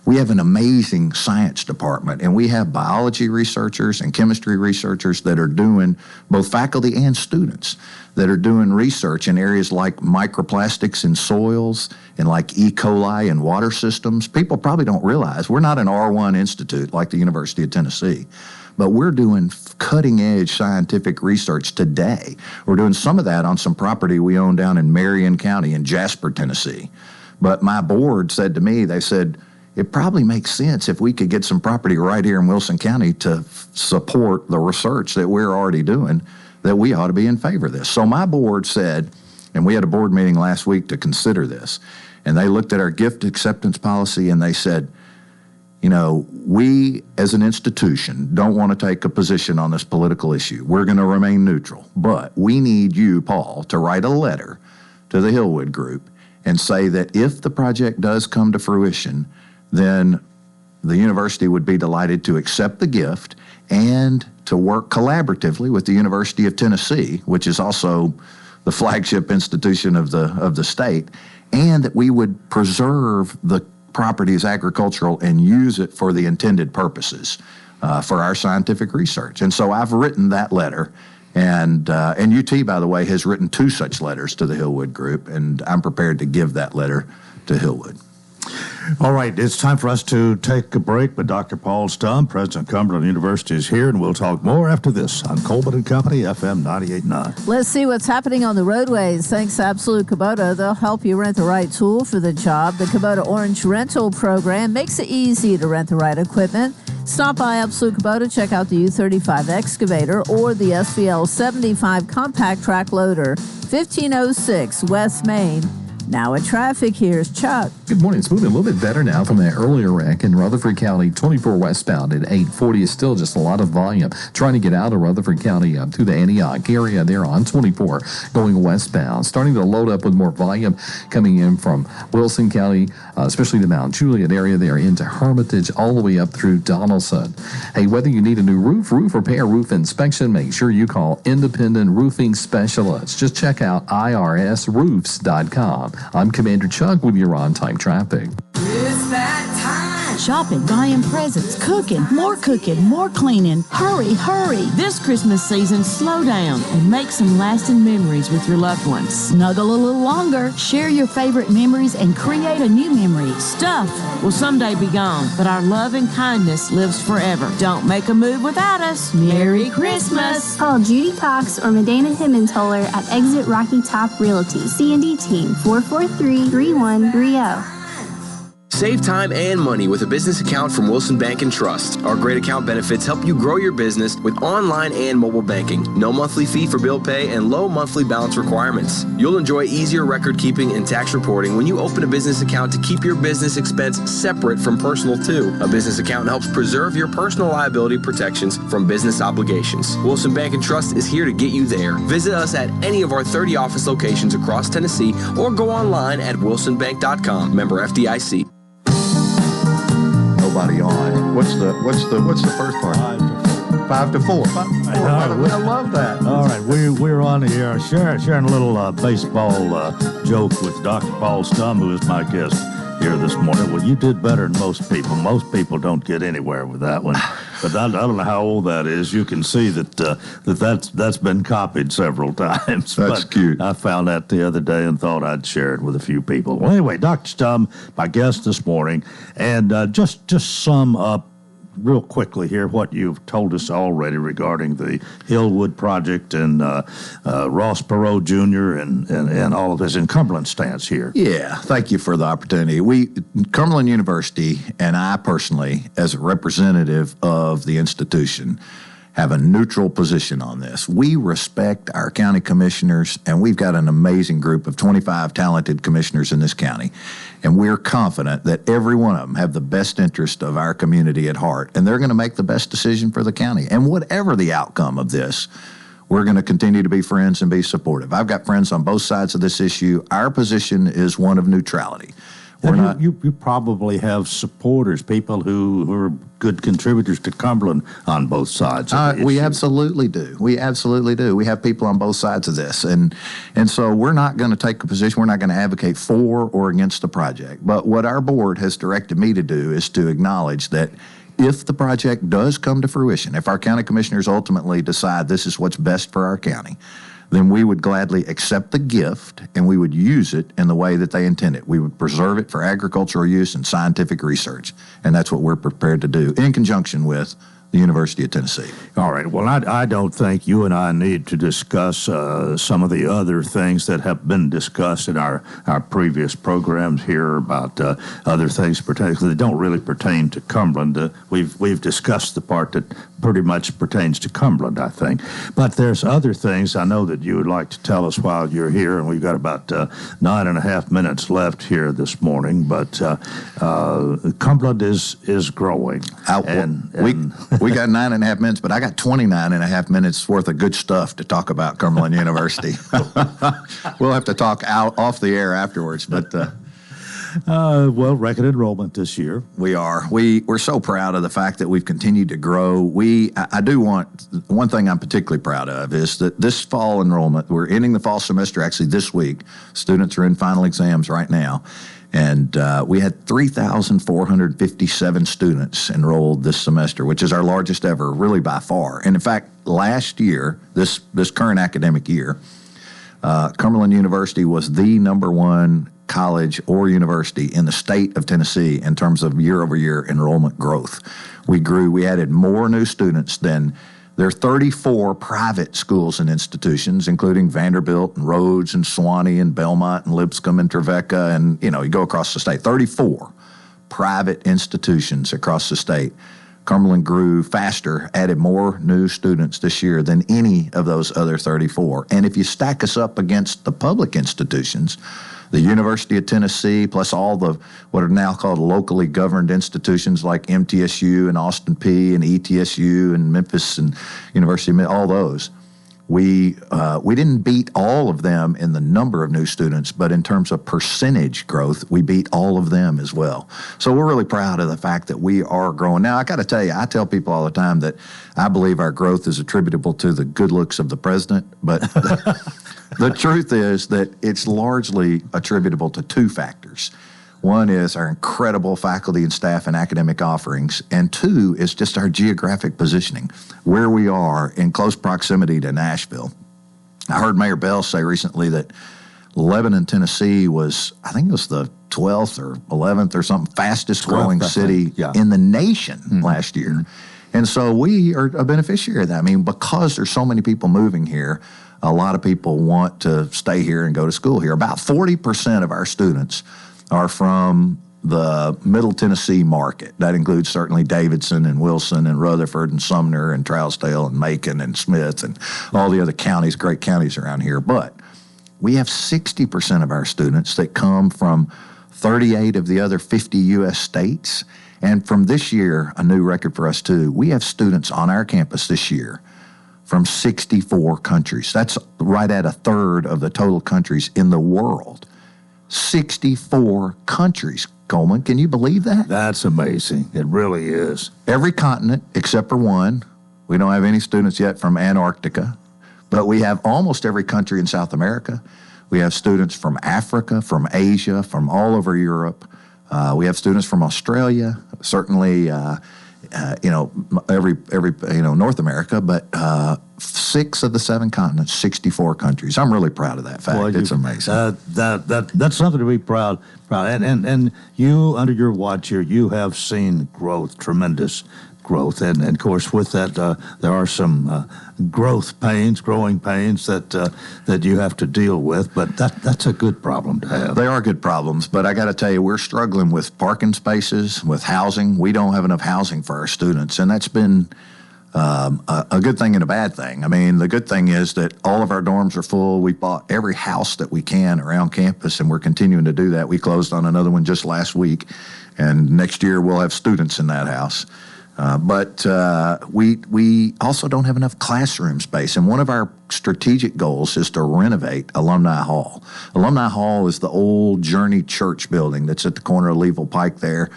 we have an amazing science department, and we have biology researchers and chemistry researchers that are doing, both faculty and students, that are doing research in areas like microplastics in soils and like E. coli in water systems. People probably don't realize we're not an R1 institute like the University of Tennessee, but we're doing cutting-edge scientific research today. We're doing some of that on some property we own down in Marion County in Jasper, Tennessee. But my board said to me, they said, it probably makes sense if we could get some property right here in Wilson County to support the research that we're already doing, that we ought to be in favor of this. So my board said, and we had a board meeting last week to consider this, and they looked at our gift acceptance policy and they said, you know, we as an institution don't want to take a position on this political issue. We're going to remain neutral, but we need you, Paul, to write a letter to the Hillwood Group and say that if the project does come to fruition, then the university would be delighted to accept the gift and to work collaboratively with the University of Tennessee, which is also the flagship institution of the state, and that we would preserve the property as agricultural and use it for the intended purposes for our scientific research. And so I've written that letter. And UT, by the way, has written 2 such letters to the Hillwood Group, and I'm prepared to give that letter to Hillwood. All right, it's time for us to take a break, but Dr. Paul Stumm, President of Cumberland University, is here, and we'll talk more after this on Coleman and Company, FM 98.9. Let's see what's happening on the roadways. Thanks to Absolute Kubota. They'll help you rent the right tool for the job. The Kubota Orange Rental Program makes it easy to rent the right equipment. Stop by Absolute Kubota, check out the U35 excavator or the SVL 75 compact track loader, 1506 West Main. Now in traffic, here's Chuck. Good morning. It's moving a little bit better now from that earlier wreck in Rutherford County. 24 westbound at 840 is still just a lot of volume. Trying to get out of Rutherford County up to the Antioch area there on 24 going westbound. Starting to load up with more volume coming in from Wilson County, especially the Mount Juliet area there into Hermitage all the way up through Donaldson. Hey, whether you need a new roof repair, roof inspection, make sure you call Independent Roofing Specialists. Just check out irsroofs.com. I'm Commander Chuck with your on-time traffic. It's that time. Shopping, buying presents, cooking, more cleaning. Hurry, hurry. This Christmas season, slow down and make some lasting memories with your loved ones. Snuggle a little longer. Share your favorite memories and create a new memory. Stuff will someday be gone, but our love and kindness lives forever. Don't make a move without us. Merry Christmas. Call Judy Cox or Medina Himmensholer at Exit Rocky Top Realty. C&D Team 443-3130. Save time and money with a business account from Wilson Bank and Trust. Our great account benefits help you grow your business with online and mobile banking. No monthly fee for bill pay and low monthly balance requirements. You'll enjoy easier record keeping and tax reporting when you open a business account to keep your business expense separate from personal too. A business account helps preserve your personal liability protections from business obligations. Wilson Bank and Trust is here to get you there. Visit us at any of our 30 office locations across Tennessee or go online at wilsonbank.com. Member FDIC. Nobody on. What's the first part? 5 to 4. I love that. All right, we're on the air sharing a little baseball joke with Dr. Paul Stumm, who is my guest here this morning. Well, you did better than most people. Most people don't get anywhere with that one. But I don't know how old that is. You can see that's been copied several times. That's cute. I found that the other day and thought I'd share it with a few people. Well, anyway, Dr. Stumm, my guest this morning, and just sum up real quickly here what you've told us already regarding the Hillwood project and Ross Perot Jr. and all of this, and Cumberland stands here. Yeah, thank you for the opportunity. Cumberland University and I personally, as a representative of the institution, have a neutral position on this. We respect our county commissioners, and we've got an amazing group of 25 talented commissioners in this county, and we're confident that every one of them have the best interest of our community at heart, and they're going to make the best decision for the county. And whatever the outcome of this, we're going to continue to be friends and be supportive. I've got friends on both sides of this issue. Our position is one of neutrality. You probably have supporters, people who are good contributors to Cumberland on both sides of the issue. We absolutely do. We absolutely do. We have people on both sides of this. And so we're not going to take a position. We're not going to advocate for or against the project. But what our board has directed me to do is to acknowledge that if the project does come to fruition, if our county commissioners ultimately decide this is what's best for our county, then we would gladly accept the gift and we would use it in the way that they intend it. We would preserve it for agricultural use and scientific research, and that's what we're prepared to do in conjunction with the University of Tennessee. All right. Well, I don't think you and I need to discuss some of the other things that have been discussed in our previous programs here about other things that don't really pertain to Cumberland. We've discussed the part that pretty much pertains to Cumberland, I think. But there's other things I know that you would like to tell us while you're here, and we've got about 9.5 minutes left here this morning. But Cumberland is growing. We got 9.5 minutes, but I got 29.5 minutes worth of good stuff to talk about Cumberland University. We'll have to talk off the air afterwards, but well, record enrollment this year. We are. We're so proud of the fact that we've continued to grow. I do want, one thing I'm particularly proud of is that this fall enrollment, we're ending the fall semester actually this week. Students are in final exams right now. And we had 3,457 students enrolled this semester, which is our largest ever, really by far. And in fact, last year, this current academic year, Cumberland University was the #1 college or university in the state of Tennessee in terms of year-over-year enrollment growth. We added more new students than there are 34 private schools and institutions, including Vanderbilt and Rhodes and Sewanee and Belmont and Lipscomb and Trevecca, and you go across the state. 34 private institutions across the state. Cumberland grew faster, added more new students this year than any of those other 34. And if you stack us up against the public institutions, the University of Tennessee, plus all the what are now called locally governed institutions like MTSU and Austin P and ETSU and Memphis and University of all those. We didn't beat all of them in the number of new students, but in terms of percentage growth, we beat all of them as well. So we're really proud of the fact that we are growing. Now, I got to tell you, I tell people all the time that I believe our growth is attributable to the good looks of the president, but the truth is that it's largely attributable to two factors. One is our incredible faculty and staff and academic offerings, and two is just our geographic positioning, where we are in close proximity to Nashville. I heard Mayor Bell say recently that Lebanon, Tennessee was, I think it was the 12th or 11th or something, fastest growing city in the nation last year. And so we are a beneficiary of that. I mean, because there's so many people moving here, a lot of people want to stay here and go to school here. About 40% of our students are from the Middle Tennessee market. That includes certainly Davidson and Wilson and Rutherford and Sumner and Trousdale and Macon and Smith and all the other counties, great counties around here. But we have 60% of our students that come from 38 of the other 50 U.S. states. And from this year, a new record for us too, we have students on our campus this year from 64 countries. That's right at a third of the total countries in the world. 64 countries, Coleman. Can you believe that? That's amazing. It really is. Every continent except for one. We don't have any students yet from Antarctica, but we have almost every country in South America. We have students from Africa, from Asia, from all over Europe. We have students from Australia, certainly, every North America, but 6 of the 7 continents, 64 countries. I'm really proud of that fact. Well, it's amazing. That's something to be proud. And you, under your watch here, you have seen growth, tremendous growth. And of course, with that, there are some growing pains that you have to deal with. But that's a good problem to have. They are good problems, but I got to tell you, we're struggling with parking spaces, with housing. We don't have enough housing for our students, and that's been a good thing and a bad thing. I mean, the good thing is that all of our dorms are full. We bought every house that we can around campus, and we're continuing to do that. We closed on another one just last week, and next year we'll have students in that house. But we also don't have enough classroom space, and one of our strategic goals is to renovate Alumni Hall. Alumni Hall is the old Journey Church building that's at the corner of Leeville Pike there.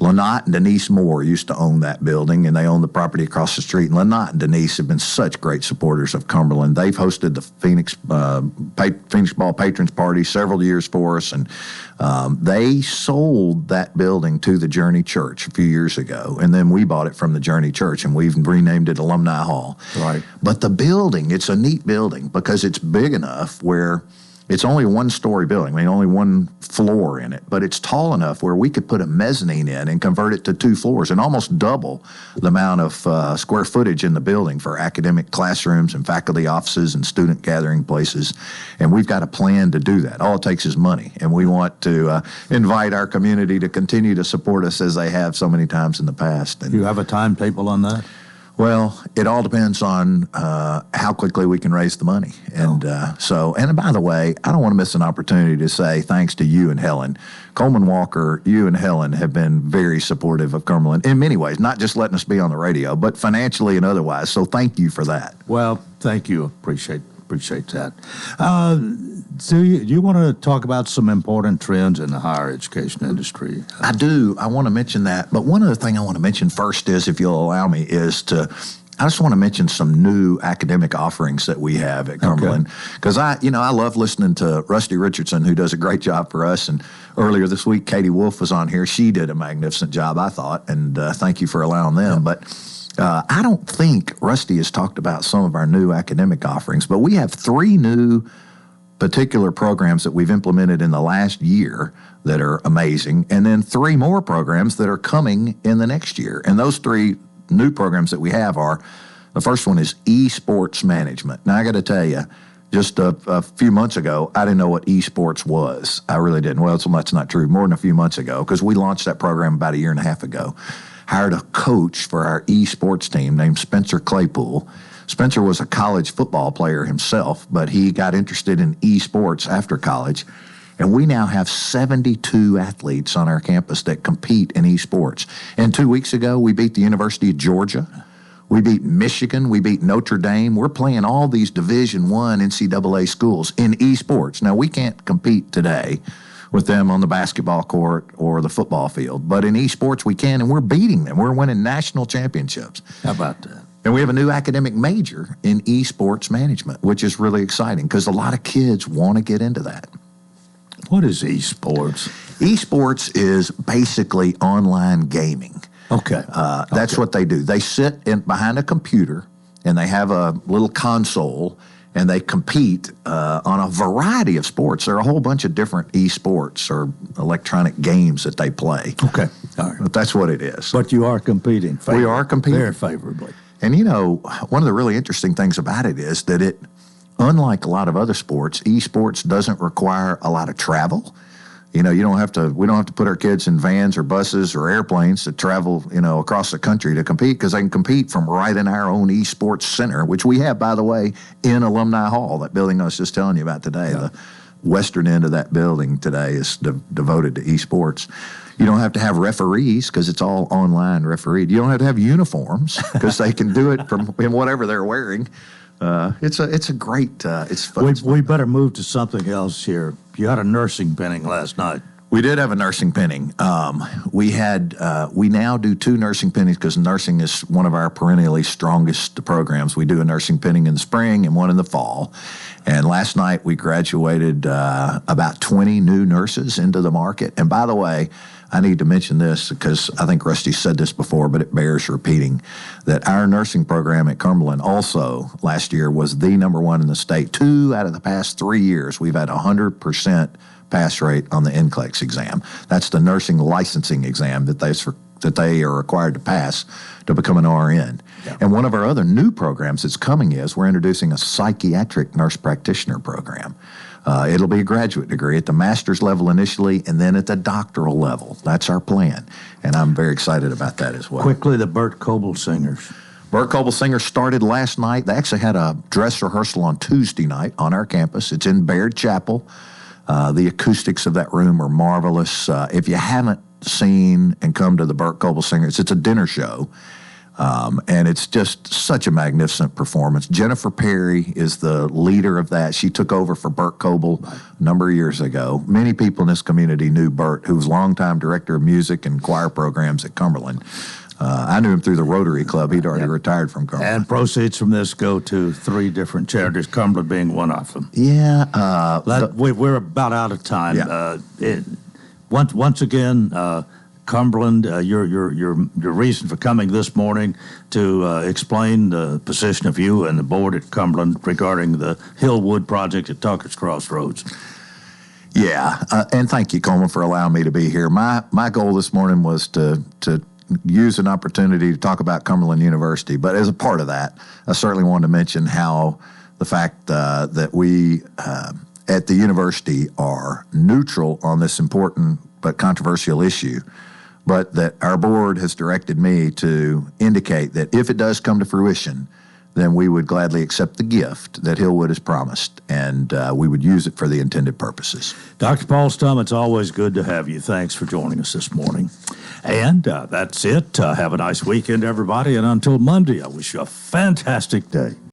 Lynott and Denise Moore used to own that building, and they own the property across the street. And Lynott and Denise have been such great supporters of Cumberland. They've hosted the Phoenix Ball Patrons Party several years for us, and they sold that building to the Journey Church a few years ago, and then we bought it from the Journey Church, and we've renamed it Alumni Hall. Right. But the building, it's a neat building because it's big enough where it's only a one-story building. I mean, only one floor in it, but it's tall enough where we could put a mezzanine in and convert it to 2 floors and almost double the amount of square footage in the building for academic classrooms and faculty offices and student gathering places. And we've got a plan to do that. All it takes is money, and we want to invite our community to continue to support us as they have so many times in the past. And do you have a timetable on that? Well, it all depends on how quickly we can raise the money. And and by the way, I don't want to miss an opportunity to say thanks to you and Helen. Coleman Walker, you and Helen have been very supportive of Cumberland in many ways, not just letting us be on the radio, but financially and otherwise. So thank you for that. Well, thank you. Appreciate that. Do you want to talk about some important trends in the higher education industry? I do. I want to mention that. But one other thing I want to mention first is, if you'll allow me, I just want to mention some new academic offerings that we have at Cumberland. Because I love listening to Rusty Richardson, who does a great job for us. And earlier this week, Katie Wolf was on here. She did a magnificent job, I thought. And thank you for allowing them. But I don't think Rusty has talked about some of our new academic offerings. But we have 3 new particular programs that we've implemented in the last year that are amazing, and then 3 more programs that are coming in the next year. And those 3 new programs that we have are, the first one is esports management. Now, I got to tell you, just a few months ago, I didn't know what esports was. I really didn't. Well, that's not true. More than a few months ago, because we launched that program about 1.5 years ago. Hired a coach for our esports team named Spencer Claypool. Spencer was a college football player himself, but he got interested in esports after college. And we now have 72 athletes on our campus that compete in esports. And 2 weeks ago, we beat the University of Georgia. We beat Michigan. We beat Notre Dame. We're playing all these Division I NCAA schools in esports. Now, we can't compete today with them on the basketball court or the football field. But in esports, we can, and we're beating them. We're winning national championships. How about that? And we have a new academic major in esports management, which is really exciting because a lot of kids want to get into that. What is esports? Esports is basically online gaming. Okay. That's what they do. They sit behind a computer, and they have a little console, and they compete on a variety of sports. There are a whole bunch of different esports or electronic games that they play. Okay. All right. But that's what it is. But you are competing. We are competing. Very favorably. And, one of the really interesting things about it is that unlike a lot of other sports, esports doesn't require a lot of travel. We don't have to put our kids in vans or buses or airplanes to travel, across the country to compete, because they can compete from right in our own esports center, which we have, by the way, in Alumni Hall, that building I was just telling you about today. Yeah. The western end of that building today is devoted to esports. You don't have to have referees because it's all online refereed. You don't have to have uniforms because they can do it in whatever they're wearing. It's a great, it's fun. We better move to something else here. You had a nursing pinning last night. We did have a nursing pinning. We now do 2 nursing pinnings because nursing is one of our perennially strongest programs. We do a nursing pinning in the spring and one in the fall. And last night we graduated about 20 new nurses into the market. And by the way, I need to mention this because I think Rusty said this before, but it bears repeating, that our nursing program at Cumberland also last year was the number 1 in the state. 2 out of the past 3 years, we've had 100% pass rate on the NCLEX exam. That's the nursing licensing exam that's that they are required to pass to become an RN. Yeah. And one of our other new programs that's coming is we're introducing a psychiatric nurse practitioner program. It'll be a graduate degree at the master's level initially, and then at the doctoral level. That's our plan, and I'm very excited about that as well. Quickly, the Burt Coble Singers. Burt Coble Singers started last night. They actually had a dress rehearsal on Tuesday night on our campus. It's in Baird Chapel. The acoustics of that room are marvelous. If you haven't seen and come to the Burt Coble Singers, it's a dinner show. And it's just such a magnificent performance. Jennifer Perry is the leader of that. She took over for Burt Coble a number of years ago. Many people in this community knew Burt, who was longtime director of music and choir programs at Cumberland. I knew him through the Rotary Club. He'd already retired from Cumberland. And proceeds from this go to 3 different charities, Cumberland being one of them. Yeah. We're about out of time. Yeah. Once again, Cumberland, your reason for coming this morning to explain the position of you and the board at Cumberland regarding the Hillwood project at Tucker's Crossroads. Yeah, and thank you, Coleman, for allowing me to be here. My goal this morning was to use an opportunity to talk about Cumberland University, but as a part of that, I certainly wanted to mention how the fact that we at the university are neutral on this important but controversial issue, but that our board has directed me to indicate that if it does come to fruition, then we would gladly accept the gift that Hillwood has promised, and we would use it for the intended purposes. Dr. Paul Stum, it's always good to have you. Thanks for joining us this morning. And that's it. Have a nice weekend, everybody, and until Monday, I wish you a fantastic day.